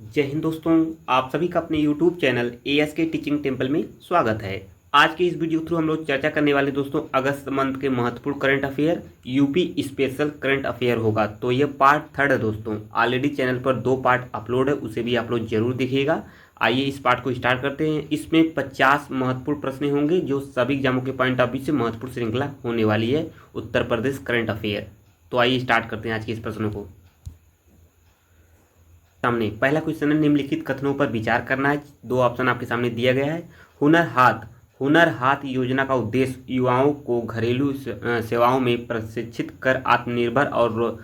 जय हिंद दोस्तों। आप सभी का अपने YouTube channel ASK teaching temple में स्वागत है। आज के इस वीडियो के थ्रू हम लोग चर्चा करने वाले दोस्तों अगस्त मंथ के महत्वपूर्ण current affair UP special current affair होगा। तो ये पार्ट 3 है दोस्तों। ऑलरेडी चैनल पर 2 पार्ट अपलोड है, उसे भी आप लोग जरूर देखिएगा। आइए इस पार्ट को स्टार्ट करते हैं। इसमें 50 महत्वपूर्ण प्रश्न होंगे जो सभी एग्जामों के पॉइंट ऑफ व्यू से महत्वपूर्ण श्रृंखला होने वाली है उत्तर प्रदेश करंट अफेयर। तो आइए स्टार्ट करते हैं आज के इस प्रश्नों को। सामने पहला क्वेश्चन है, निम्नलिखित कथनों पर विचार करना है। 2 ऑप्शन आपके सामने दिया गया है। हुनर हाथ योजना का उद्देश्य युवाओं को घरेलू सेवाओं में प्रशिक्षित कर आत्मनिर्भर और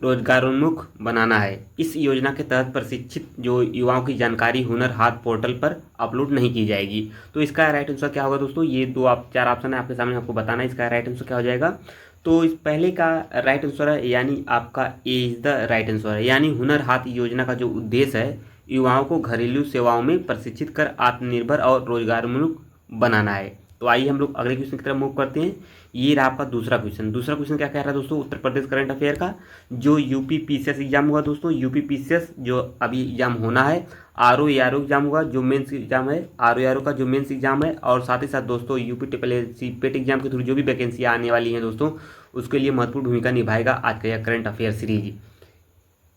रोजगारोन्मुख बनाना है। इस योजना के तहत प्रशिक्षित जो युवाओं की जानकारी हुनर हाथ पोर्टल पर अपलोड नहीं की जाएगी। तो इसका राइट आंसर क्या होगा दोस्तों? ये 4 ऑप्शन है आपके सामने, आपको बताना है इसका राइट आंसर क्या हो जाएगा। तो इस पहले का राइट आंसर है, यानी आपका ए इज द राइट आंसर है। यानी हुनर हाथ योजना का जो उद्देश्य है युवाओं को घरेलू सेवाओं में प्रशिक्षित कर आत्मनिर्भर और रोजगारोन्मुख बनाना है। तो आइए हम लोग अगले क्वेश्चन की तरफ मूव करते हैं। ये रहा आपका दूसरा क्वेश्चन क्या कह रहा है दोस्तों? उत्तर प्रदेश करंट अफेयर का जो यूपी पीसीएस एग्जाम हुआ दोस्तों, यूपी पीसीएस जो अभी एग्जाम होना है, आरओ एआरओ एग्जाम हुआ जो मेंस एग्जाम है, आरओ एआरओ का जो मेंस एग्जाम है, और साथ ही साथ दोस्तों यूपी ट्रिपल एसी पेट एग्जाम के थ्रू जो भी वैकेंसी आने वाली हैं दोस्तों, उसके लिए महत्वपूर्ण भूमिका निभाएगा आज का यह करंट अफेयर सीरीज।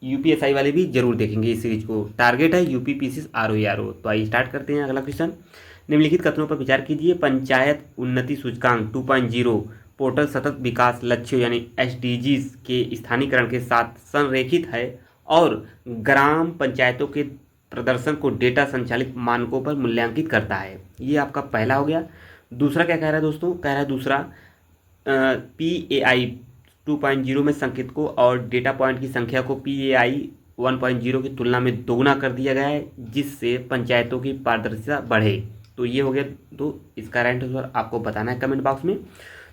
यूपीएसआई वाले भी जरूर देखेंगे इस सीरीज को। टारगेट है यूपी पीसीएस आरओ एआरओ। तो आइए स्टार्ट करते हैं अगला क्वेश्चन। निम्नलिखित कथनों पर विचार कीजिए। पंचायत उन्नति सूचकांक 2.0 पोर्टल सतत विकास लक्ष्यों यानी एसडीजीज के स्थानीयकरण के साथ संरेखित है और ग्राम पंचायतों के प्रदर्शन को डेटा संचालित मानकों पर मूल्यांकित करता है। ये आपका पहला हो गया। दूसरा क्या कह रहा है दोस्तों? कह रहा है दूसरा PAI 2.0 में संकेतकों और डेटा पॉइंट की संख्या को PAI 1.0 की तुलना में दोगुना कर दिया गया है जिससे पंचायतों की पारदर्शिता बढ़े। तो ये हो गया। तो इसका राइट आंसर आपको बताना है कमेंट बॉक्स में।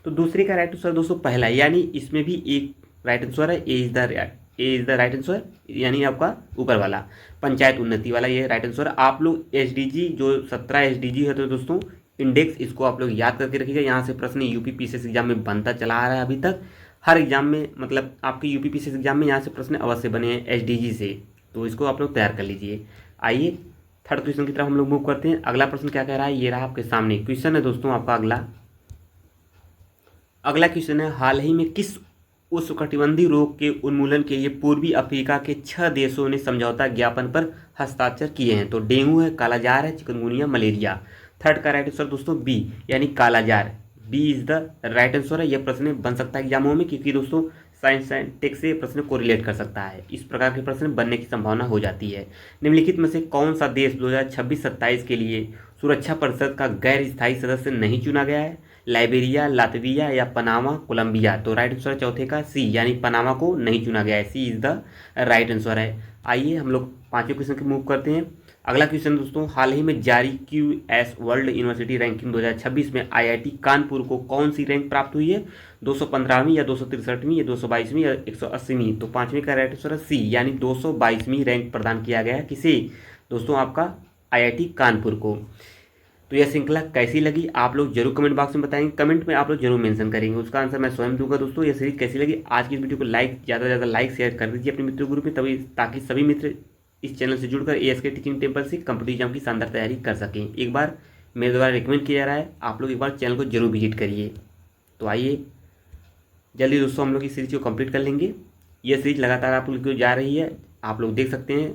तो दूसरे का राइट आंसर दोस्तों पहला है, यानी इसमें भी एक राइट आंसर है। ए इज द राइट आंसर, यानी आपका ऊपर वाला पंचायत उन्नति वाला ये राइट आंसर है। आप लोग एसडीजी जो 17 एसडीजी है तो दोस्तों इंडेक्स इसको आप लोग याद करके रखिएगा। यहाँ से प्रश्न यूपी पीसीएस एग्जाम में बनता चला आ रहा है अभी तक। हर एग्जाम में मतलब आपके यूपी पीसीएस एग्जाम में यहाँ से प्रश्न अवश्य बने हैं एसडीजी से, तो इसको आप लोग तैयार कर लीजिए। आइए थर्ड क्वेश्चन की तरफ हम लोग मूव करते हैं। अगला प्रश्न क्या कह रहा है? ये रहा आपके सामने क्वेश्चन है दोस्तों आपका अगला क्वेश्चन है, हाल ही में किस उष्णकटिबंधीय रोग के उन्मूलन के लिए पूर्वी अफ्रीका के 6 देशों ने समझौता ज्ञापन पर हस्ताक्षर किए हैं? तो डेंगू है, कालाजार है, चिकनगुनिया, मलेरिया। थर्ड का राइट आंसर दोस्तों बी, यानी कालाजार। B is the right answer है। यह प्रश्न बन सकता है एग्जामों में क्योंकि दोस्तों साइंस एंड टेक से प्रश्न को रिलेट कर सकता है। इस प्रकार के प्रश्न बनने की संभावना हो जाती है। निम्नलिखित में से कौन सा देश 2026-27 के लिए सुरक्षा परिषद का गैर स्थायी सदस्य नहीं चुना गया है? लाइबेरिया, लातविया या पनामा, कोलंबिया। तो राइट आंसर चौथे का सी, यानी पनामा को नहीं चुना गया है। C is the right answer है। आइए हम लोग पांचवें क्वेश्चन की मूव करते हैं। अगला क्वेश्चन दोस्तों, हाल ही में जारी QS वर्ल्ड यूनिवर्सिटी रैंकिंग 2026 में IIT कानपुर को कौन सी रैंक प्राप्त हुई है? 215वीं या 263वीं या 222वीं या 180वीं। तो पांचवें का राइट आंसर है सी, यानी 222वीं रैंक प्रदान किया गया है किसे दोस्तों? आपका IIT कानपुर को। तो यह श्रृंखला कैसी लगी आप लोग जरूर कमेंट बॉक्स में बताएंगे। कमेंट में आप लोग जरूर मेंशन करेंगे, उसका आंसर मैं स्वयं दूंगा दोस्तों। यह सीरीज कैसी लगी? आज की इस वीडियो को ज़्यादा से ज़्यादा लाइक शेयर कर दीजिए अपने मित्रों ग्रुप में, तभी ताकि सभी मित्र इस चैनल से जुड़कर ASK टीचिंग टेम्पल से कम्पिटिटिव एग्जाम की शानदार तैयारी कर सकें। एक बार मेरे द्वारा रिकमेंड किया जा रहा है, आप लोग एक बार चैनल को जरूर विजिट करिए। तो आइए जल्दी दोस्तों हम लोग इस सीरीज को कंप्लीट कर लेंगे। यह सीरीज लगातार आप लोग को जा रही है, आप लोग देख सकते हैं।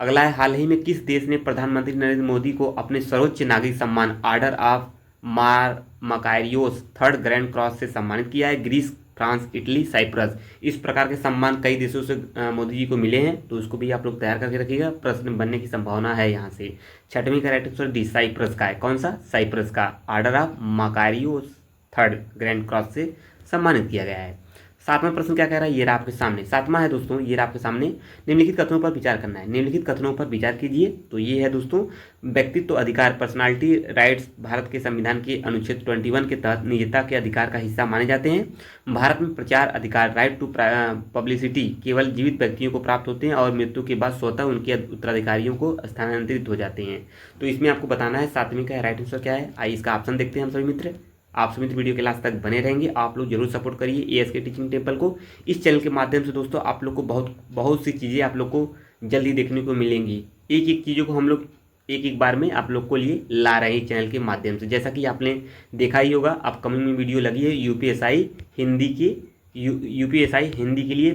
अगला है, हाल ही में किस देश ने प्रधानमंत्री नरेंद्र मोदी को अपने सर्वोच्च नागरिक सम्मान order of Makarios 3rd grand cross से सम्मानित किया है? Greece, France, Italy, Cyprus. इस प्रकार के सम्मान कई देशों से मोदी जी को मिले हैं, तो उसको भी आप लोग तैयार करके रखिएगा, प्रश्न बनने की संभावना है यहाँ से। छठवीं का राइट आंसर डी, साइप्रस का है। कौन सा? साइप्रस का order of Makarios 3rd grand cross से सम्मानित किया गया है। सातवां प्रश्न क्या कह रहा है? ये रहा आपके सामने। सातवां है दोस्तों, ये रहा आपके सामने, निम्नलिखित कथनों पर विचार करना है। निम्नलिखित कथनों पर विचार कीजिए। तो ये है दोस्तों, व्यक्तित्व अधिकार पर्सनालिटी राइट्स भारत के संविधान के अनुच्छेद 21 के तहत निजता के अधिकार का हिस्सा माने जाते हैं। भारत में प्रचार अधिकार राइट टू पब्लिसिटी केवल जीवित व्यक्तियों को प्राप्त होते हैं और मृत्यु के बाद स्वतः उनके उत्तराधिकारियों को स्थानांतरित हो जाते हैं। तो इसमें आपको बताना है सातवीं का राइट आंसर क्या है। आइए इसका ऑप्शन देखते हैं हम सभी मित्र। आप सभी वीडियो के लास्ट तक बने रहेंगे। आप लोग जरूर सपोर्ट करिए ASK टीचिंग टेम्पल को। इस चैनल के माध्यम से दोस्तों आप लोग को बहुत सी चीज़ें आप लोग को जल्द ही देखने को मिलेंगी। एक एक चीज़ों को हम लोग एक एक बार में आप लोग को लिए ला रहे हैं चैनल के माध्यम से। जैसा कि आपने देखा ही होगा, अपकमिंग में वीडियो लगी है यूपीएसआई हिंदी की, यूपीएसआई हिंदी के लिए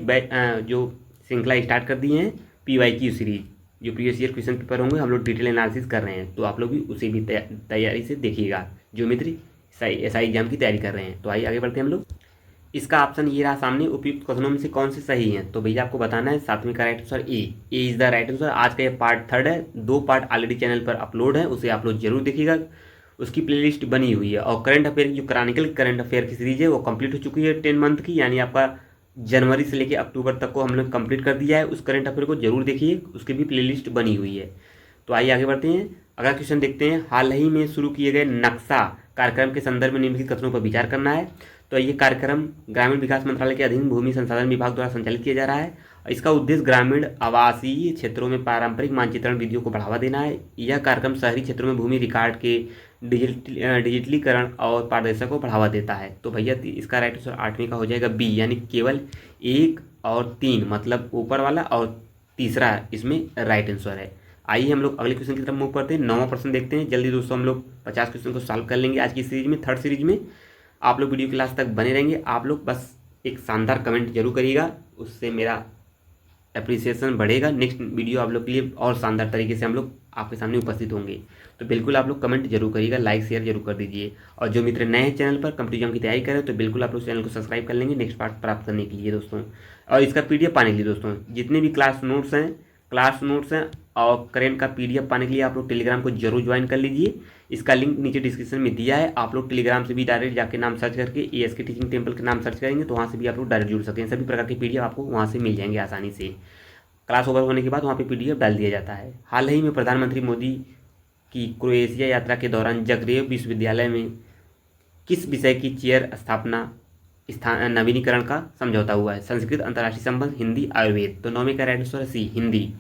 जो श्रृंखला स्टार्ट कर दिए हैं PYQ सीरीज, जो प्रीवियस ईयर क्वेश्चन पेपर होंगे हम लोग डिटेल एनालिसिस कर रहे हैं, तो आप लोग भी उसे भी तैयारी से देखिएगा। ज्योमेट्री SI एग्जाम की तैयारी कर रहे हैं। तो आइए आगे बढ़ते हैं हम लोग। इसका ऑप्शन ये रहा सामने, उपयुक्त कथनों में से कौन से सही हैं? तो भैया आपको बताना है, सातवीं का right answer A is the right answer. आज का ये पार्ट 3 है, 2 पार्ट ऑलरेडी चैनल पर अपलोड है, उसे आप लोग जरूर देखिएगा, उसकी प्लेलिस्ट बनी हुई है। और करंट अफेयर की जो क्रॉनिकल करंट अफेयर की सीरीज है वो कंप्लीट हो चुकी है 10 मंथ की, यानी आपका जनवरी से लेकर अक्टूबर तक को हम लोग कंप्लीट कर दिया है। उस करंट अफेयर को जरूर देखिए, उसकी भी प्लेलिस्ट बनी हुई है। तो आइए आगे बढ़ते हैं, अगला क्वेश्चन देखते हैं। हाल ही में शुरू किए गए नक्शा कार्यक्रम के संदर्भ में निम्नलिखित कथनों पर विचार करना है। तो ये कार्यक्रम ग्रामीण विकास मंत्रालय के अधीन भूमि संसाधन विभाग द्वारा संचालित किया जा रहा है। इसका उद्देश्य ग्रामीण आवासीय क्षेत्रों में पारंपरिक मानचित्रण विधियों को बढ़ावा देना है। यह कार्यक्रम शहरी क्षेत्रों में भूमि रिकॉर्ड के डिजिटलीकरण और पारदर्शिता को बढ़ावा देता है। तो भैया इसका राइट आंसर 8वीं का हो जाएगा बी, यानी केवल 1 और 3, मतलब ऊपर वाला और तीसरा इसमें राइट आंसर है। आइए हम लोग अगले क्वेश्चन की तरफ मूव करते हैं। 9वां प्रश्न देखते हैं जल्दी दोस्तों। हम लोग 50 क्वेश्चन को सॉल्व कर लेंगे आज की सीरीज में, 3rd सीरीज में। आप लोग वीडियो के लास्ट तक बने रहेंगे। आप लोग बस एक शानदार कमेंट जरूर करिएगा, उससे मेरा अप्रिसिएशन बढ़ेगा। नेक्स्ट वीडियो आप लोग के लिए और शानदार तरीके से हम लोग आपके सामने उपस्थित होंगे। तो बिल्कुल आप लोग कमेंट जरूर करिएगा, लाइक शेयर जरूर कर दीजिए। और जो मित्र नए हैं चैनल पर कॉम्पिटिटिव एग्जाम की तैयारी करें, तो बिल्कुल आप लोग चैनल को सब्सक्राइब कर लेंगे नेक्स्ट पार्ट प्राप्त करने के लिए दोस्तों। और इसका PDF पाने के लिए दोस्तों, जितने भी क्लास नोट्स हैं और करेंट का PDF पाने के लिए आप लोग टेलीग्राम को जरूर ज्वाइन कर लीजिए। इसका लिंक नीचे डिस्क्रिप्शन में दिया है। आप लोग टेलीग्राम से भी डायरेक्ट जाके नाम सर्च करके ASK टीचिंग टेम्पल के नाम सर्च करेंगे तो वहाँ से भी आप लोग डायरेक्ट जुड़ सकते हैं। सभी प्रकार के PDF आपको वहाँ से मिल जाएंगे आसानी से। क्लास ओवर होने के बाद वहाँ पे PDF डाल दिया जाता है। हाल ही में प्रधानमंत्री मोदी की क्रोएशिया यात्रा के दौरान जगरेव विश्वविद्यालय में किस विषय की चेयर स्थापना नवीनीकरण का समझौता हुआ है? संस्कृत, अंतर्राष्ट्रीय संबंध, हिंदी, आयुर्वेद। तो 9वीं का राइट आंसर है सी, हिंदी।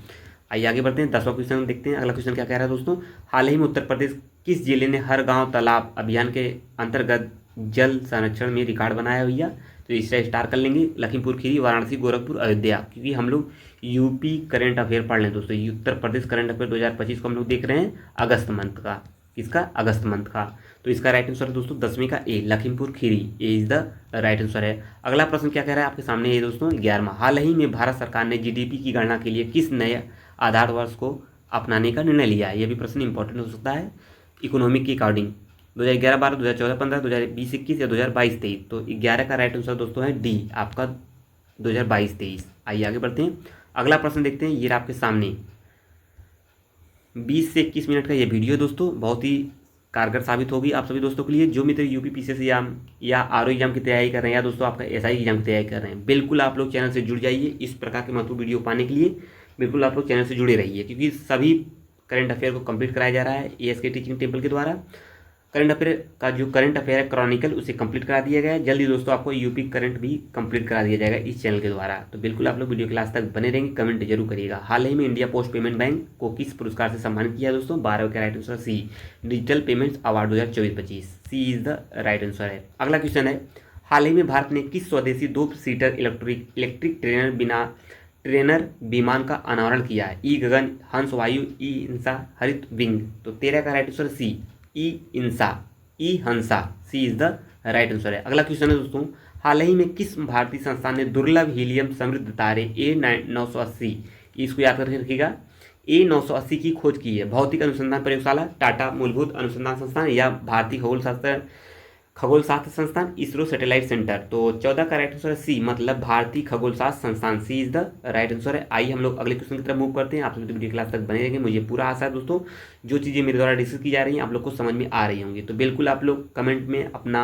आइए आगे बढ़ते हैं, 10वां क्वेश्चन देखते हैं। अगला क्वेश्चन क्या कह रहा है दोस्तों? हाल ही में उत्तर प्रदेश किस जिले ने हर गांव तालाब अभियान के अंतर्गत जल संरक्षण में रिकॉर्ड बनाया भैया? तो इसका स्टार कर लेंगे, लखीमपुर खीरी, वाराणसी, गोरखपुर, अयोध्या। क्योंकि हम लोग यूपी करंट अफेयर पढ़ लें दोस्तों। उत्तर प्रदेश करंट अफेयर 2025 को हम लोग देख रहे हैं अगस्त मंथ का। किसका? अगस्त मंथ का। तो इसका राइट आंसर दोस्तों 10वीं का ए, लखीमपुर खीरी, ए इज द राइट आंसर है। अगला प्रश्न क्या कह रहा है आपके सामने ये दोस्तों? 11वां। हाल ही में भारत सरकार ने GDP की गणना के लिए किस नए आधार वर्ष को अपनाने का निर्णय लिया है? यह भी प्रश्न इंपॉर्टेंट हो सकता है इकोनॉमिक के अकॉर्डिंग। 2011-12, 2014-15, 2020-21 या 2022-23। तो 11 का राइट आंसर दोस्तों है डी, आपका 2022-23। आइए आगे बढ़ते हैं, अगला प्रश्न देखते हैं। ये आपके सामने 20 से 21 मिनट का ये वीडियो है दोस्तों, बहुत ही कारगर साबित होगी आप सभी दोस्तों के लिए जो मित्र यूपी PCS एग्जाम या RO एग्जाम की तैयारी कर रहे हैं, या दोस्तों आपका SI एग्जाम की तैयारी कर रहे हैं। बिल्कुल आप लोग चैनल से जुड़ जाइए। इस प्रकार के महत्वपूर्ण वीडियो पाने के लिए बिल्कुल आप लोग चैनल से जुड़े रहिए, क्योंकि सभी करंट अफेयर को कंप्लीट कराया जा रहा है ASK टीचिंग टेम्पल के द्वारा। करंट अफेयर का जो करंट अफेयर है क्रॉनिकल, उसे कंप्लीट करा दिया गया है। जल्दी दोस्तों आपको यूपी करंट भी कंप्लीट करा दिया जाएगा इस चैनल के द्वारा। तो बिल्कुल आप लोग वीडियो के लास्ट तक बने रहेंगे, कमेंट जरूर करिएगा। हाल ही में इंडिया पोस्ट पेमेंट बैंक को किस पुरस्कार से सम्मानित किया दोस्तों? 12 का right answer C, digital payments award 2024-25, C is the right answer है। अगला क्वेश्चन है, हाल ही में भारत ने किस स्वदेशी 2 सीटर इलेक्ट्रिक ट्रेनर विमान का अनावरण किया है? ई गगन, हंस वायु, ई इंसा, हरित विंग। तो 13 का राइट आंसर सी, ई इंसा, e Hansa, C is the right answer है। अगला क्वेश्चन है दोस्तों, हाल ही में किस भारतीय संस्थान ने दुर्लभ हीलियम समृद्ध तारे A980, इसको याद करके रखिएगा, A980 की खोज की है? भौतिक अनुसंधान प्रयोगशाला, टाटा मूलभूत अनुसंधान संस्थान, या भारतीय खगोल शास्त्र संस्थान, इसरो सैटेलाइट सेंटर। तो 14 का राइट आंसर है सी, मतलब भारतीय खगोल शास्त्र संस्थान, सी इज द राइट आंसर है। आइए हम लोग अगले क्वेश्चन की तरफ मूव करते हैं। आप लोग वीडियो क्लास तक बने रहेंगे, मुझे पूरा आशा है दोस्तों जो चीज़ें मेरे द्वारा डिस्कस की जा रही हैं आप लोग को समझ में आ रही होंगी। तो बिल्कुल आप लोग कमेंट में अपना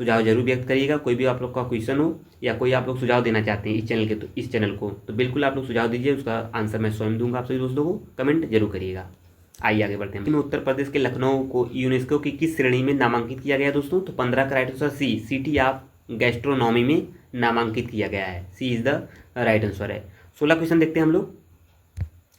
सुझाव जरूर व्यक्त करिएगा। कोई भी आप लोग का क्वेश्चन हो या कोई आप लोग सुझाव देना चाहते हैं इस चैनल को, तो बिल्कुल आप लोग सुझाव दीजिए, उसका आंसर मैं स्वयं दूंगा आप सभी दोस्तों को। कमेंट जरूर करिएगा। आइए आगे बढ़ते हैं। उत्तर प्रदेश के लखनऊ को यूनेस्को की किस श्रेणी में नामांकित किया गया दोस्तों? तो 15 का right answer C, city of gastronomy में नामांकित किया गया है, C is the right answer है। 16 क्वेश्चन देखते हैं हम लोग।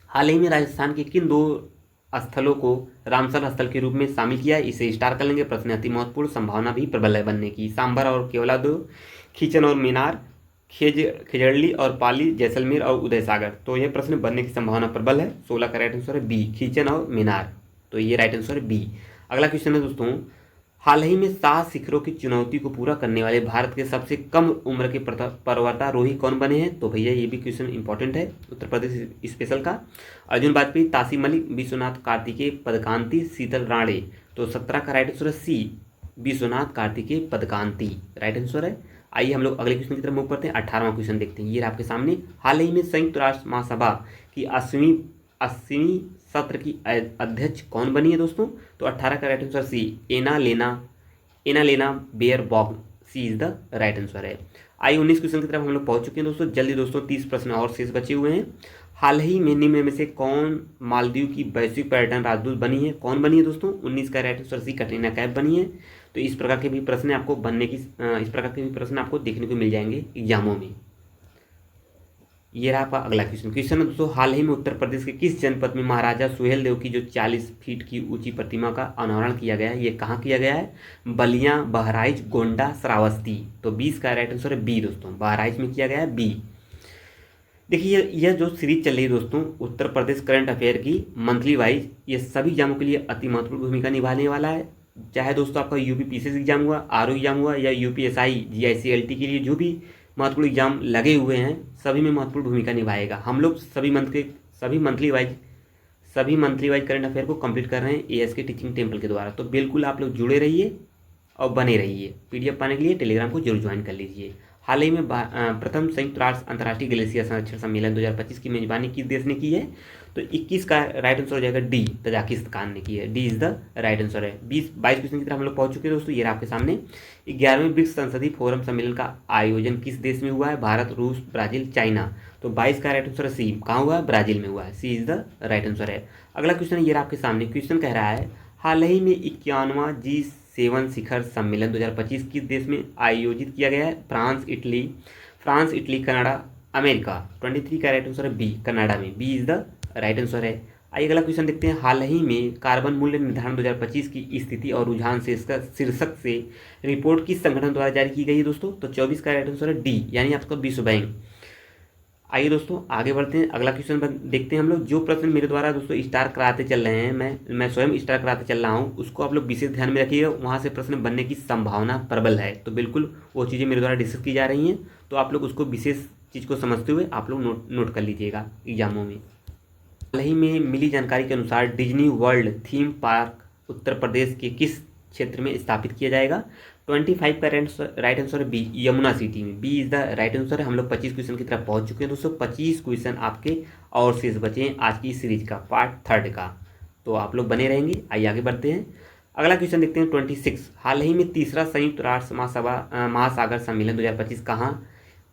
हाल ही में राजस्थान के किन 2 स्थलों को रामसर स्थल के रूप में शामिल किया है? इसे स्टार कर लेंगे, प्रश्न अति महत्वपूर्ण, संभावना भी प्रबल है बनने की। सांबर और केवलादेव, खींचन और खिजड़ली और पाली, जैसलमेर और उदय सागर। तो यह प्रश्न बनने की संभावना प्रबल है। 16 का राइट आंसर है बी, खींचन और मीनार। तो ये राइट आंसर है बी। अगला क्वेश्चन है दोस्तों, हाल ही में 7 शिखरों की चुनौती को पूरा करने वाले भारत के सबसे कम उम्र के पर्वतारोही कौन बने हैं? तो भैया ये भी क्वेश्चन इंपॉर्टेंट है, उत्तर प्रदेश स्पेशल का। अर्जुन वाजपेयी, तासी मलिक, विश्वनाथ कार्तिकेय, पदकांति, शीतल राणे। तो 17 का राइट आंसर है सी, विश्वनाथ कार्तिकेय पदकांति राइट आंसर है। आइए हम लोग अगले क्वेश्चन की तरफ मूव करते हैं। 18वां क्वेश्चन देखते हैं। ये आपके सामने, हाल ही में संयुक्त राष्ट्र महासभा की 80वीं सत्र की अध्यक्ष कौन बनी है दोस्तों? तो 18 का right answer C, Annalena Baerbock. C is the right answer है। आइए 19 क्वेश्चन की तरफ हम लोग पहुंच चुके हैं दोस्तों। जल्दी दोस्तों, 30 प्रश्न और शेष बचे हुए हैं। हाल ही में निम्न में से कौन मालदीव की वैश्विक पर्यटन राजदूत बनी है? कौन बनी है दोस्तों? 19 का right answer C, Katrina Kaif बनी है। तो इस प्रकार के भी प्रश्न आपको देखने को मिल जाएंगे एग्जामों में। ये रहा आपका अगला क्वेश्चन है दोस्तों, हाल ही में उत्तर प्रदेश के किस जनपद में महाराजा सुहेल देव की जो 40 फीट की ऊंची प्रतिमा का अनावरण किया गया है? ये कहाँ किया गया है? बलिया, बहराइच, गोंडा, श्रावस्ती। तो 20 का राइट आंसर है बी दोस्तों, बहराइच में किया गया है, बी। देखिए यह जो सीरीज चल रही है दोस्तों, उत्तर प्रदेश करंट अफेयर की मंथली वाइज, ये सभी एग्जामों के लिए अति महत्वपूर्ण भूमिका निभाने वाला है। चाहे दोस्तों आपका यूपी पीसीएस एग्जाम हुआ, आरओ एग्जाम हुआ, या यूपीएसआई, जीआईसी-एलटी के लिए जो भी महत्वपूर्ण एग्जाम लगे हुए हैं, सभी में महत्वपूर्ण भूमिका निभाएगा। हम लोग सभी मंथली वाइज करंट अफेयर को कंप्लीट कर रहे हैं एएस के टीचिंग टेम्पल के द्वारा। तो बिल्कुल आप लोग जुड़े रहिए और बने रहिए। पीडीएफ पाने के लिए टेलीग्राम को जरूर ज्वाइन कर लीजिए। हाल ही में प्रथम संयुक्त राष्ट्र अंतर्राष्ट्रीय ग्लेशियर संरक्षण सम्मेलन 2025 की मेजबानी किस देश ने की है? तो 21 का राइट आंसर हो जाएगा डी, तजाकिस्तान ने की है। D is the right answer है। 22 क्वेश्चन की तरफ हम लोग पहुंच चुके हैं दोस्तों। ये आपके सामने, 11वें ब्रिक्स संसदीय फोरम सम्मेलन का आयोजन किस देश में हुआ है? भारत, रूस, ब्राजील, चाइना। तो 22 का राइट आंसर है सी, कहाँ हुआ है? ब्राजील में हुआ है। C is the right answer है। अगला क्वेश्चन ये आपके सामने, क्वेश्चन कह रहा है, हाल ही में 51वां G7 शिखर सम्मेलन 2025 किस देश में आयोजित किया गया है? France, Italy, Canada, America. 23 का राइट आंसर है बी, कनाडा में। B is the right answer है। आइए अगला क्वेश्चन देखते हैं। हाल ही में कार्बन मूल्य निर्धारण 2025 की स्थिति और रुझान से इसका शीर्षक से रिपोर्ट किस संगठन द्वारा जारी की गई है दोस्तों? तो 24 का राइट आंसर है डी, यानी आपका विश्व बैंक। आइए दोस्तों आगे बढ़ते हैं। अगला क्वेश्चन देखते हैं हम लोग। जो प्रश्न मेरे द्वारा दोस्तों स्टार कराते चल रहे हैं, मैं स्वयं स्टार कराते चल रहा हूँ, उसको आप लोग विशेष ध्यान में रखिएगा। वहाँ से प्रश्न बनने की संभावना प्रबल है। तो बिल्कुल वो चीज़ें मेरे द्वारा डिस्कस की जा रही हैं, तो आप लोग उसको विशेष चीज़ को समझते हुए आप लोग नोट कर लीजिएगा एग्जामों में। हाल ही में मिली जानकारी के अनुसार Disney world theme park Uttar Pradesh के किस क्षेत्र में स्थापित किया जाएगा? 25 का राइट आंसर है बी, यमुना सिटी में। B is the right answer है। हम लोग 25 क्वेश्चन की तरफ पहुंच चुके हैं दोस्तों। 25 क्वेश्चन आपके और शेष बचे हैं आज की सीरीज का, पार्ट 3 का। तो आप लोग बने रहेंगे। आइए आगे बढ़ते हैं। अगला क्वेश्चन देखते हैं 26। हाल ही में तीसरा संयुक्त राष्ट्र महासागर सम्मेलन 2025 कहाँ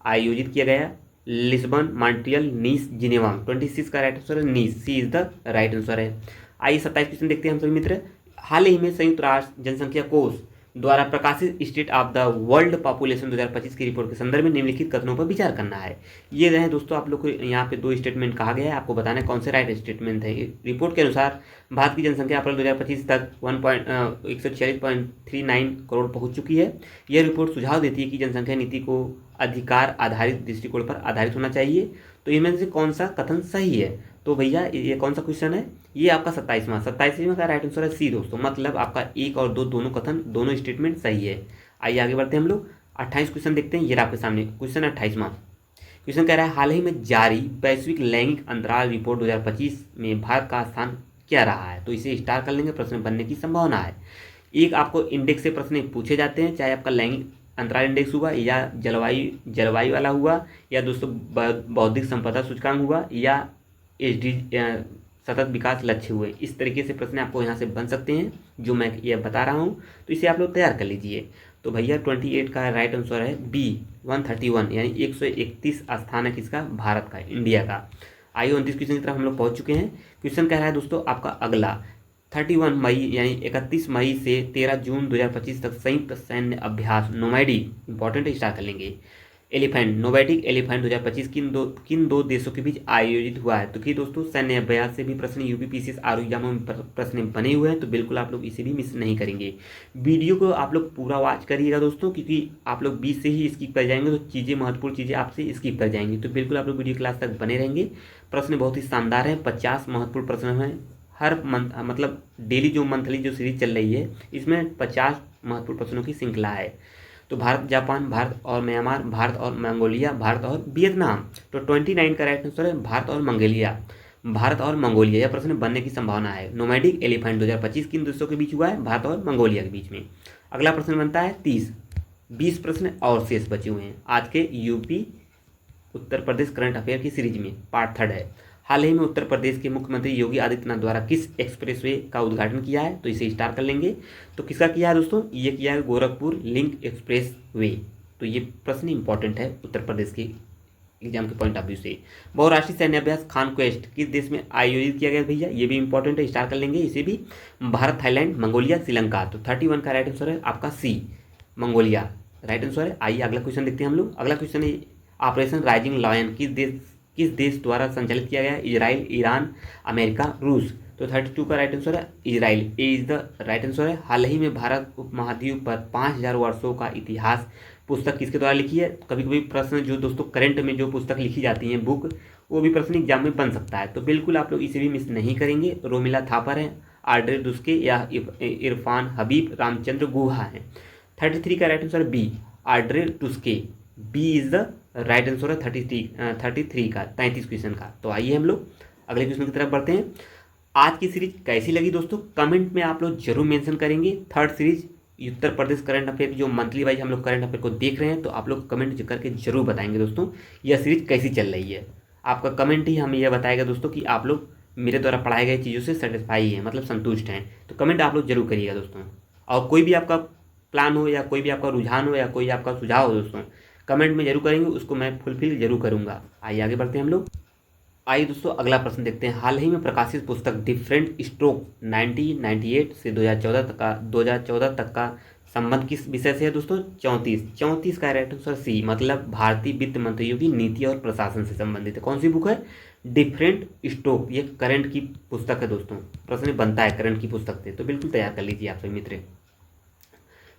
आयोजित किया गया? लिस्बन, मॉन्ट्रियल, नीस, जिनेवा। 26 का राइट आंसर है नीस। सी इज द राइट आंसर है। आइए 27 क्वेश्चन देखते हैं हम सभी मित्र। हाल ही में संयुक्त राष्ट्र जनसंख्या कोष द्वारा प्रकाशित state of the world population 2025 की रिपोर्ट के संदर्भ में निम्नलिखित कथनों पर विचार करना है। ये रहे दोस्तों, आप लोग को यहाँ पे 2 स्टेटमेंट कहा गया है, आपको बताना है कौन से राइट स्टेटमेंट है। रिपोर्ट के अनुसार भारत की जनसंख्या अप्रैल 2025 तक 146.39 करोड़ पहुँच चुकी है। यह रिपोर्ट सुझाव देती है कि जनसंख्या नीति को अधिकार आधारित दृष्टिकोण पर आधारित होना चाहिए। तो इनमें से कौन सा कथन सही है? तो भैया ये कौन सा क्वेश्चन है? ये आपका 27वां का राइट आंसर है सी दोस्तों। मतलब आपका 1 और 2 दोनों स्टेटमेंट सही है। आइए आगे बढ़ते हैं हम लोग। 28 क्वेश्चन देखते हैं। ये आपके सामने क्वेश्चन 28वां क्वेश्चन कह रहा है, हाल ही में जारी वैश्विक लैंगिक अंतराल रिपोर्ट 2025 में भारत का स्थान क्या रहा है? तो इसे स्टार कर लेंगे, प्रश्न बनने की संभावना है। एक आपको इंडेक्स से प्रश्न पूछे जाते हैं, चाहे आपका लैंगिक अंतराल इंडेक्स हुआ, या जलवायु वाला हुआ, या दोस्तों बौद्धिक संपदा सूचकांक हुआ, या एसडी सतत विकास लक्ष्य हुए। इस तरीके से प्रश्न आपको यहाँ से बन सकते हैं, जो मैं ये बता रहा हूँ। तो इसे आप लोग तैयार कर लीजिए। तो भैया 28 का राइट आंसर है बी, 131, यानी 131 स्थान है किसका? भारत का, इंडिया का। आइए 29 क्वेश्चन की तरफ हम लोग पहुँच चुके हैं। क्वेश्चन कह रहा है दोस्तों आपका अगला, 31 मई यानी 31 मई से 13 जून 2025 तक संयुक्त सैन्य अभ्यास नोमैडी, इंपॉर्टेंट स्टार्ट कर लेंगे। एलिफेंट नोवैटिक एलिफेंट 2025 किन दो देशों के बीच आयोजित हुआ है? तो कि दोस्तों सैन्य अभ्यास से भी प्रश्न यूपीपीसीएस आर एग्जामों में प्रश्न बने हुए हैं, तो बिल्कुल आप लोग इसे भी मिस नहीं करेंगे। वीडियो को आप लोग पूरा वॉच करिएगा दोस्तों, क्योंकि आप लोग बीच से ही स्किप कर जाएंगे तो चीज़ें महत्वपूर्ण चीज़ें आपसे स्किप कर जाएंगी। तो बिल्कुल आप लोग वीडियो क्लास तक बने रहेंगे। प्रश्न बहुत ही शानदार है, 50 महत्वपूर्ण प्रश्न हैं हर मंथ, मतलब डेली जो मंथली जो सीरीज चल रही है इसमें 50 महत्वपूर्ण प्रश्नों की श्रृंखला है। तो भारत जापान, भारत और म्यांमार, भारत और मंगोलिया, भारत और वियतनाम। तो 29 का राइट आंसर है भारत और मंगोलिया। भारत और मंगोलिया यह प्रश्न बनने की संभावना है। नोमैडिक एलिफेंट 2025 किन देशों के बीच हुआ है? भारत और मंगोलिया के बीच में। अगला प्रश्न बनता है 30। 20 प्रश्न और शेष बचे हुए हैं आज के UP Uttar Pradesh current affair की सीरीज में। पार्ट 3 है। हाल ही में उत्तर प्रदेश के मुख्यमंत्री योगी आदित्यनाथ द्वारा किस एक्सप्रेसवे का उद्घाटन किया है? तो इसे स्टार कर लेंगे। तो किसका किया है दोस्तों? ये किया है गोरखपुर लिंक एक्सप्रेस वे। तो ये प्रश्न इंपॉर्टेंट है उत्तर प्रदेश के एग्जाम के पॉइंट ऑफ व्यू से। बहुराष्ट्रीय सैन्य अभ्यास खानक्वेस्ट किस देश में आयोजित किया गया भैया? ये भी इंपॉर्टेंट है, स्टार कर लेंगे इसे भी। Bharat, Thailand, Mongolia, Sri Lanka. तो 31 का राइट आंसर है आपका सी, मंगोलिया राइट आंसर है। आइए अगला क्वेश्चन देखते हैं हम लोग। अगला क्वेश्चन है ऑपरेशन राइजिंग लायन किस देश द्वारा संचालित किया गया है? इजराइल, ईरान, अमेरिका, रूस। तो 32 का राइट आंसर है Israel, A is the right answer है। हाल ही में भारत उपमहाद्वीप पर 5000 वर्षों का इतिहास पुस्तक किसके द्वारा लिखी है? कभी कभी प्रश्न जो दोस्तों करंट में जो पुस्तक लिखी जाती हैं बुक, वो भी प्रश्न एग्जाम में बन सकता है, तो बिल्कुल आप लोग इसे भी मिस नहीं करेंगे। रोमिला थापर है, आड्रे दुस्के या इरफान हबीब रामचंद्र गुहा है। 33 का राइट आंसर बी, आड्रे टुस्के, B is the right answer है 33 का 33 क्वेश्चन का। तो आइए हम लोग अगले क्वेश्चन की तरफ बढ़ते हैं। आज की सीरीज कैसी लगी दोस्तों? कमेंट में आप लोग जरूर मेंशन करेंगे। Third series Uttar Pradesh current affair जो मंथली वाइज हम लोग करंट अफेयर को देख रहे हैं, तो आप लोग कमेंट करके जरूर बताएंगे दोस्तों यह सीरीज कैसी चल रही है। आपका कमेंट ही हमें यह बताएगा दोस्तों कि आप लोग मेरे द्वारा पढ़ाए गए चीज़ों से सेटिस्फाई हैं, मतलब संतुष्ट हैं। तो कमेंट आप लोग जरूर करिएगा दोस्तों। और कोई भी आपका प्लान हो या कोई भी आपका रुझान हो या कोई आपका सुझाव हो दोस्तों, कमेंट में जरूर करेंगे, उसको मैं फुलफिल जरूर करूंगा। आइए आगे बढ़ते हैं हम लोग। आइए दोस्तों अगला प्रश्न देखते हैं। हाल ही में प्रकाशित पुस्तक डिफरेंट स्ट्रोक 1998 से 2014 तक का संबंध किस विषय से है दोस्तों? 34 का राइट आंसर सी, मतलब भारतीय वित्त मंत्रियों की नीति और प्रशासन से संबंधित है। कौन सी बुक है? Different stroke. ये करंट की पुस्तक है दोस्तों, प्रश्न बनता है करंट की पुस्तक से, तो बिल्कुल तैयार कर लीजिए आप सभी मित्र।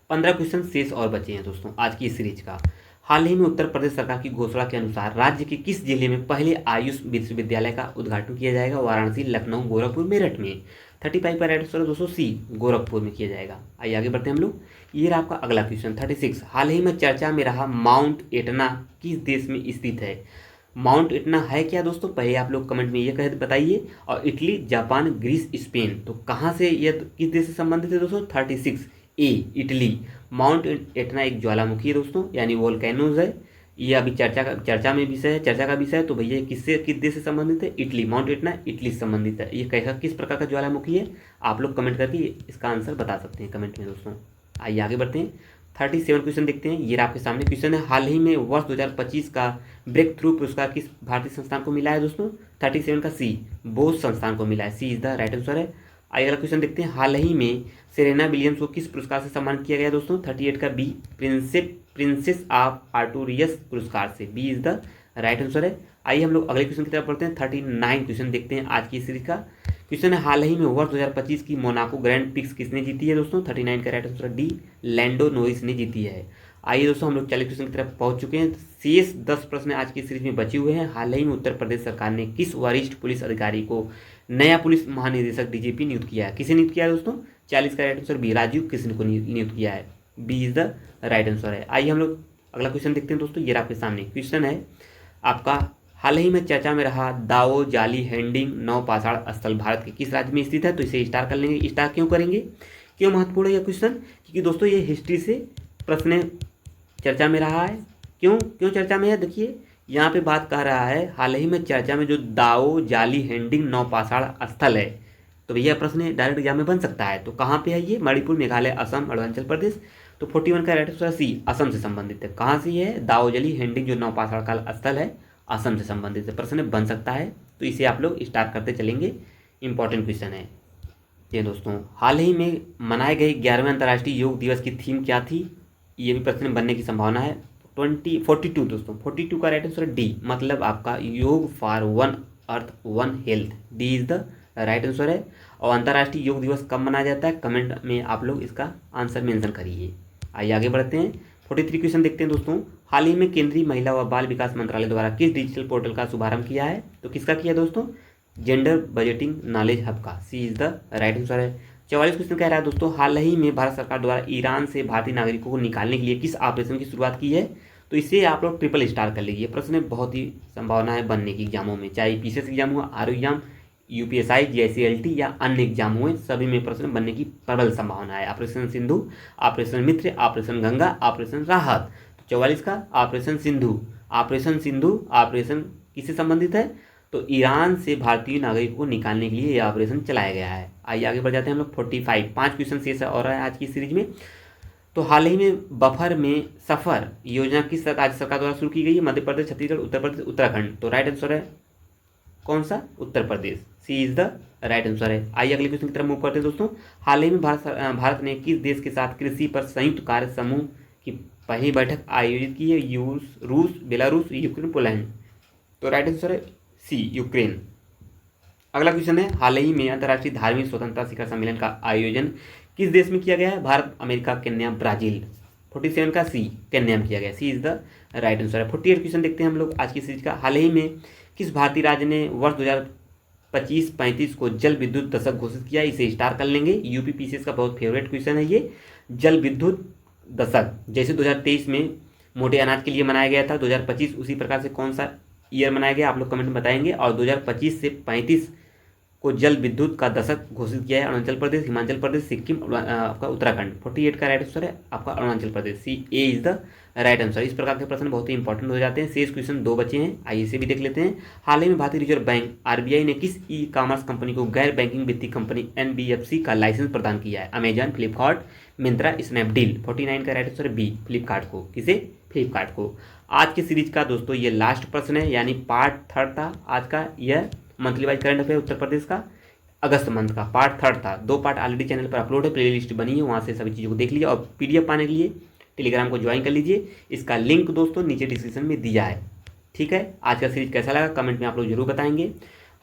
15 क्वेश्चन शेष और बचे हैं दोस्तों आज की इस सीरीज का। हाल ही में उत्तर प्रदेश सरकार की घोषणा के अनुसार राज्य के किस जिले में पहले आयुष विश्वविद्यालय का उद्घाटन किया जाएगा? वाराणसी, लखनऊ, गोरखपुर, मेरठ में। 35 का राइट आंसर दोस्तों सी, गोरखपुर में किया जाएगा। आइए आगे बढ़ते हैं हम लोग। ये रहा आपका अगला क्वेश्चन 36। हाल ही में चर्चा में रहा माउंट एटना किस देश में स्थित है? माउंट एटना है क्या दोस्तों? पहले आप लोग कमेंट में ये कह बताइए। और इटली, जापान, ग्रीस, स्पेन। तो कहाँ से यह किस देश से संबंधित है दोस्तों? 36 ए, इटली। माउंट एटना एक ज्वालामुखी है दोस्तों, यानी वोल्केनोज है। ये अभी चर्चा में विषय है, चर्चा का विषय है। तो भैया किस देश से संबंधित है? इटली। माउंट एटना इटली से संबंधित है। ये कैसा किस प्रकार का ज्वालामुखी है? आप लोग कमेंट करके इसका आंसर बता सकते हैं कमेंट में दोस्तों। आइए आगे बढ़ते हैं। 37 क्वेश्चन देखते हैं। ये आपके सामने क्वेश्चन है। हाल ही में वर्ष 2025 का ब्रेक थ्रू पुरस्कार किस भारतीय संस्थान को मिला है दोस्तों? 37 का सी, बोस संस्थान को मिला है। C is the right answer है। आइए अगला क्वेश्चन देखते हैं। हाल ही में सेरेना विलियम्स को किस पुरस्कार से सम्मानित किया गया दोस्तों? 38 का बी, प्रिंसेस ऑफ आर्टूरियस पुरस्कार से। B is the right answer है। आइए हम लोग अगले क्वेश्चन की तरफ बढ़ते हैं। 39 क्वेश्चन देखते हैं आज की सीरीज का। क्वेश्चन है हाल ही में वर्ष 2025 की मोनाको ग्रैंड प्रिक्स किसने जीती है दोस्तों? 39 का right answer D, Lando Norris ने जीती है। आइए दोस्तों हम लोग 40 क्वेश्चन की तरफ पहुंच चुके हैं। शेष 10 प्रश्न आज की सीरीज में बचे हुए हैं। हाल ही में उत्तर प्रदेश सरकार ने किस वरिष्ठ पुलिस अधिकारी को नया पुलिस महानिदेशक डीजीपी नियुक्त किया है? किसे नियुक्त किया है दोस्तों? 40 का right answer B, Rajeev Krishna को नियुक्त किया है। B is the right answer है। आइए हम लोग अगला क्वेश्चन देखते हैं दोस्तों। ये आपके सामने क्वेश्चन है आपका। हाल ही में चर्चा में रहा दाओ जाली हैंडिंग नौपाषाण स्थल भारत के किस राज्य में स्थित है? तो इसे स्टार कर लेंगे। स्टार क्यों करेंगे? क्यों महत्वपूर्ण है यह क्वेश्चन? क्योंकि दोस्तों ये हिस्ट्री से प्रश्न चर्चा में रहा है। क्यों चर्चा में है? देखिए यहाँ पे बात कर रहा है हाल ही में चर्चा में जो दाओ जाली हैंडिंग नौपाषाण स्थल है, तो भैया प्रश्न डायरेक्ट एग्जाम में बन सकता है। तो कहाँ पे है ये? मणिपुर, मेघालय, असम, अरुणाचल प्रदेश। तो 41 का राइट आंसर सी, असम से संबंधित है। कहाँ से ये है? दाओ जाली हैंडिंग जो नौपाषाण का स्थल है, असम से संबंधित है। प्रश्न बन सकता है, तो इसे आप लोग स्टार्ट करते चलेंगे। इंपॉर्टेंट क्वेश्चन है ये दोस्तों। हाल ही में मनाए गए 11वें अंतर्राष्ट्रीय योग दिवस की थीम क्या थी? ये भी प्रश्न बनने की संभावना है। 42 दोस्तों, 42 का राइट आंसर है डी, मतलब आपका योग for one earth one health, D is the right answer है। और अंतर्राष्ट्रीय योग दिवस कब मनाया जाता है, कमेंट में आप लोग इसका आंसर मेंशन करिए। आइए आगे बढ़ते हैं। 43 क्वेश्चन देखते हैं दोस्तों। हाल ही में केंद्रीय महिला व बाल विकास मंत्रालय द्वारा किस डिजिटल पोर्टल का शुभारंभ किया है, तो किसका किया दोस्तों, जेंडर बजटिंग नॉलेज हब का, सी इज द राइट आंसर है। 44 क्वेश्चन कह रहा है दोस्तों, हाल ही में भारत सरकार द्वारा ईरान से भारतीय नागरिकों को निकालने के लिए किस ऑपरेशन की शुरुआत की है, तो इसे आप लोग ट्रिपल स्टार कर लीजिए। प्रश्न में बहुत ही संभावना है बनने की एग्जामों में, चाहे पीसीएस एग्जाम हुआ, आरओ एग्जाम, यूपीएसआई, जीएसएलटी या अन्य एग्जाम हुए, सभी में प्रश्न बनने की प्रबल संभावना है। ऑपरेशन सिंधु, ऑपरेशन मित्र, ऑपरेशन गंगा, ऑपरेशन राहत। तो 44 का operation Sindhu, operation Sindhu operation किससे संबंधित है, तो ईरान से भारतीय नागरिकों को निकालने के लिए यह ऑपरेशन चलाया गया है। आइए आगे बढ़ जाते हैं हम लोग। 45 5 क्वेश्चन शेष और है आज की सीरीज में। तो हाल ही में बफर में सफर योजना किस राज्य सरकार द्वारा शुरू की गई है, मध्य प्रदेश, छत्तीसगढ़, उत्तर प्रदेश, उत्तराखंड। तो राइट आंसर है कौन सा, उत्तर प्रदेश, सी इज द राइट आंसर है। आइए अगले क्वेश्चन की तरफ मूव करते हैं दोस्तों। हाल ही में भारत ने किस देश के साथ कृषि पर संयुक्त कार्य समूह की पहली बैठक आयोजित की है, रूस, बेलारूस, यूक्रेन, पोलैंड। तो राइट आंसर है सी, यूक्रेन। अगला क्वेश्चन है, हाल ही में अंतर्राष्ट्रीय धार्मिक स्वतंत्रता शिखर सम्मेलन का आयोजन किस देश में किया गया है, भारत, अमेरिका, केन्या, ब्राजील। 47 का सी, केन्या में किया गया, सी इज द राइट आंसर है। 48 क्वेश्चन देखते हैं हम लोग आज की सीरीज का। हाल ही में किस भारतीय राज्य ने वर्ष 2025-35 को जल विद्युत दशक घोषित किया, इसे स्टार कर लेंगे। यूपी पीसीएस का बहुत फेवरेट क्वेश्चन है ये, जल विद्युत दशक। जैसे 2023 में मोटे अनाज के लिए मनाया गया था, 2025 उसी प्रकार से कौन सा ईयर मनाया गया आप लोग कमेंट में बताएंगे। और 2025 से 35 को जल विद्युत का दशक घोषित किया है अरुणाचल प्रदेश, हिमाचल प्रदेश, सिक्किम, आपका उत्तराखंड। 48 का राइट आंसर है आपका अरुणाचल प्रदेश, सी ए इज द राइट आंसर। इस प्रकार के प्रश्न बहुत ही इंपॉर्टेंट हो जाते हैं। शेष क्वेश्चन 2 बचे हैं, आइए इसे भी देख लेते हैं। हाल ही में भारतीय रिजर्व बैंक आरबीआई ने किस ई कॉमर्स कंपनी को गैर बैंकिंग वित्तीय कंपनी एनबीएफसी का लाइसेंस प्रदान किया है, अमेजॉन, फ्लिपकार्ट, मिंत्रा, स्नैपडील। 49 का राइट आंसर है बी, फ्लिपकार्ट को। किसे, फ्लिपकार्ट को। आज की सीरीज का दोस्तों ये लास्ट प्रश्न है, यानी पार्ट 3 था आज का। यह monthly wise current affair Uttar Pradesh का अगस्त मंथ का पार्ट 3 था। 2 पार्ट ऑलरेडी चैनल पर अपलोड है, प्लेलिस्ट बनी है, वहाँ से सभी चीज़ों को देख लीजिए। और पीडीएफ पाने के लिए टेलीग्राम को ज्वाइन कर लीजिए, इसका लिंक दोस्तों नीचे डिस्क्रिप्शन में दिया है। ठीक है, आज का सीरीज कैसा लगा कमेंट में आप लोग जरूर बताएंगे।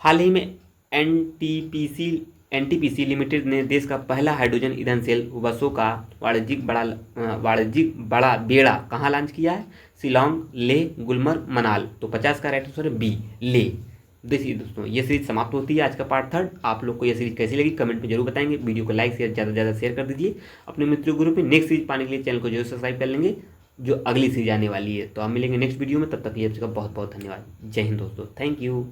हाल ही में एनटीपीसी लिमिटेड ने देश का पहला हाइड्रोजन ईंधन सेल बसों का वाणिज्यिक बड़ा बेड़ा कहाँ लॉन्च किया है, शिलोंग, लेह, गुलमर्ग, मनाल। तो 50 का राइट आंसर है बी, लेह। देखिए दोस्तों ये सीरीज समाप्त होती है आज का पार्ट 3। आप लोग को ये सीरीज कैसी लगी कमेंट में जरूर बताएंगे। वीडियो को लाइक शेयर ज़्यादा से ज़्यादा शेयर कर दीजिए अपने मित्रों ग्रुप में। नेक्स्ट सीरीज पाने के लिए चैनल को जरूर सब्सक्राइब कर लेंगे, जो अगली सीरीज आने वाली है। तो हम मिलेंगे नेक्स्ट वीडियो में, तब तक ये आपका बहुत बहुत धन्यवाद। जय हिंद दोस्तों, थैंक यू।